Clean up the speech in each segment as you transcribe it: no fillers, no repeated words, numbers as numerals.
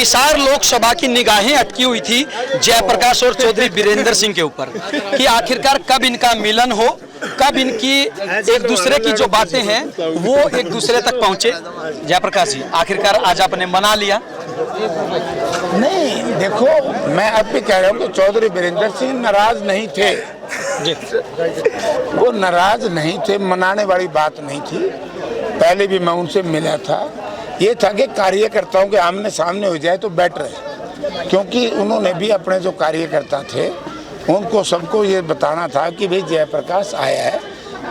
हिसार लोकसभा की निगाहें अटकी हुई थी जयप्रकाश और चौधरी वीरेंद्र सिंह के ऊपर कि आखिरकार कब इनका मिलन हो, कब इनकी एक दूसरे की जो बातें हैं वो एक दूसरे तक पहुंचे। जयप्रकाश जी, आखिरकार आज आपने मना लिया। नहीं, देखो, मैं अब भी कह रहा हूँ कि चौधरी वीरेंद्र सिंह नाराज नहीं थे जी। वो नाराज नहीं थे, मनाने वाली बात नहीं थी। पहले भी मैं उनसे मिला था। ये था कि कार्यकर्ताओं के आमने सामने हो जाए तो बेटर है, क्योंकि उन्होंने भी अपने जो कार्यकर्ता थे उनको सबको ये बताना था कि भाई जयप्रकाश आया है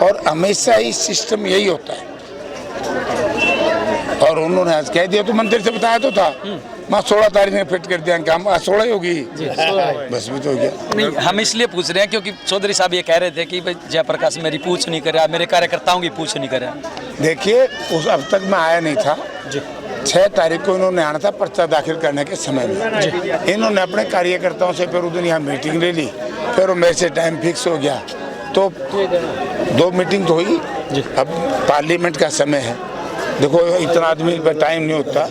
और हमेशा ही सिस्टम यही होता है। और उन्होंने आज कह दिया, तो मंदिर से बताया तो था, मैं 16 तारीख में फिट कर दिया कि हम 16 ही होगी, बस भी तो हो गया। नहीं, हम इसलिए पूछ रहे हैं क्योंकि चौधरी साहब ये कह रहे थे कि भाई जयप्रकाश मेरी पूछ नहीं कर रहा, मेरे कार्यकर्ताओं की पूछ नहीं कर रहा। देखिए, उस अब तक मैं आया नहीं था जी। 6 तारीख को इन्होंने आना था पर्चा दाखिल करने के समय में। इन्होंने अपने कार्यकर्ताओं से फिर उस दिन यहाँ मीटिंग ले ली, फिर वो मेरे से टाइम फिक्स हो गया, तो 2 मीटिंग तो हुई। अब पार्लियामेंट का समय है, देखो इतना आदमी पर टाइम नहीं होता,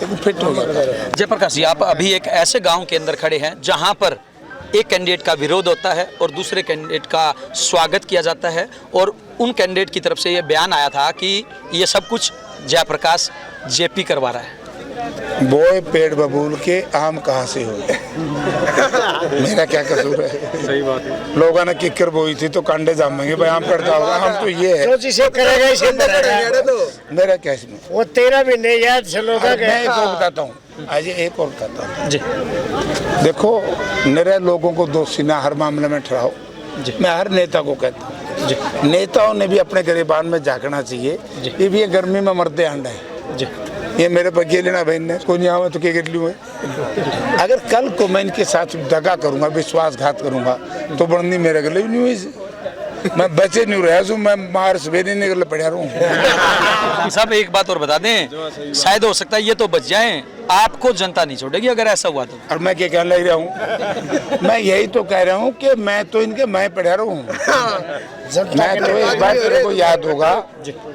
लेकिन फिट हो गया। जयप्रकाश जी, आप अभी एक ऐसे गांव के अंदर खड़े हैं जहां पर एक कैंडिडेट का विरोध होता है और दूसरे कैंडिडेट का स्वागत किया जाता है, और उन कैंडिडेट की तरफ से ये बयान आया था कि ये सब कुछ जयप्रकाश जेपी करवा रहा है। बोए पेड़ बबूल के आम कहाँ से हो मेरा क्या कसूर है? सही बात है। लोगों ने किक्कर बोई थी तो कांडे जामेंगे, भाई आम करता होगा, हम तो ये है करेगा इसे मेरा क्या इसमें। वो 13 महीने याद चलोगा। मैं एक और बताता हूँ, आज एक और बताता हूँ जी। देखो, मेरे लोगों को दोषी ना हर मामले में ठहराओ, मैं हर नेता को कहता हूँ। नेताओं ने भी अपने गिरबान में झांकना चाहिए। ये भी गर्मी में मरते अंडा है, ये मेरे पर ये लेना बहन ने कोई नहीं आवा तो क्या कर लूँ। अगर कल को मैं इनके साथ दगा करूँगा, विश्वासघात करूँगा, तो बढ़नी मेरे गले नहीं हुई। मैं बचे नहीं रहा हूँ, मैं मार सवेरे निकल पड़ा रहूँ। सब एक बात और बता दें, शायद हो सकता है ये तो बच जाएं, आपको जनता नहीं छोड़ेगी अगर ऐसा हुआ तो। और मैं क्या कहने लग रहा हूँ, मैं यही तो कह रहा हूँ कि मैं तो इनके मैं पढ़ा रहा हूँ। मैं तो इस बात मेरे को याद होगा,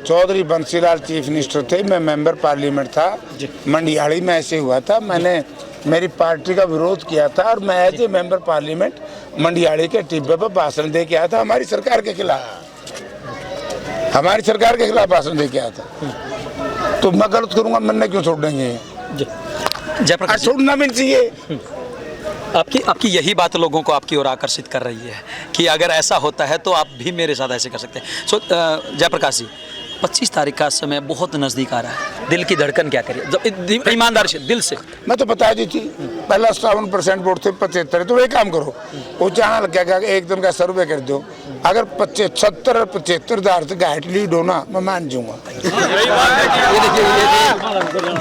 चौधरी बंसीलाल चीफ मिनिस्टर थे, मैं मेंबर पार्लियामेंट था, मंडियाली में ऐसे हुआ था, मैंने मेरी पार्टी का विरोध किया था और मैं as a member parliament Mandiali के टिब्बे पर भाषण दे के आया था, हमारी सरकार के खिलाफ, हमारी सरकार के खिलाफ भाषण दे के आया था। तो मैं गलत करूँगा, मैंने क्यों छोड़ देंगे? जयप्रकाश छोड़ना भी चाहिए। आपकी यही बात लोगों को आपकी ओर आकर्षित कर रही है कि अगर ऐसा होता है तो आप भी मेरे साथ ऐसे कर सकते हैं। सो जयप्रकाश जी, 25 तारीख का समय बहुत नज़दीक आ रहा है, दिल की धड़कन क्या करिए, जब ईमानदारी से दिल से। मैं तो बता दी थी, पहला 57% वोट थे, 75, तो एक काम करो, वो चैनल क्या एक दिन का सर्वे कर दो, अगर 70 और 75,000 से घाट लीड हो ना, मैं मान जाऊंगा। ये देखिए,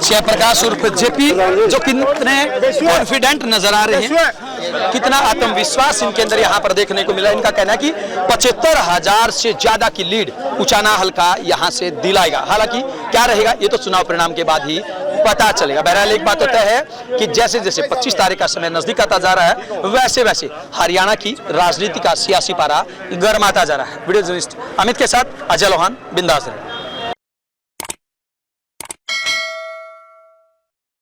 जयप्रकाश उर्फ जेपी जो कितने कॉन्फिडेंट नजर आ रहे हैं, कितना आत्मविश्वास इनके अंदर यहाँ पर देखने को मिला। इनका कहना है कि 75,000 से ज्यादा की लीड उचाना हल्का यहाँ से दिलाएगा। हालांकि क्या रहेगा ये तो चुनाव परिणाम के बाद ही पता चलेगा। बहरहाल एक बात होता है कि जैसे जैसे 25 तारीख का समय नजदीक आता जा रहा है, वैसे वैसे हरियाणा की राजनीति का सियासी पारा गर्माता जा रहा है। वीडियो जर्नलिस्ट अमित के साथ अजय लोहान, बिंदास।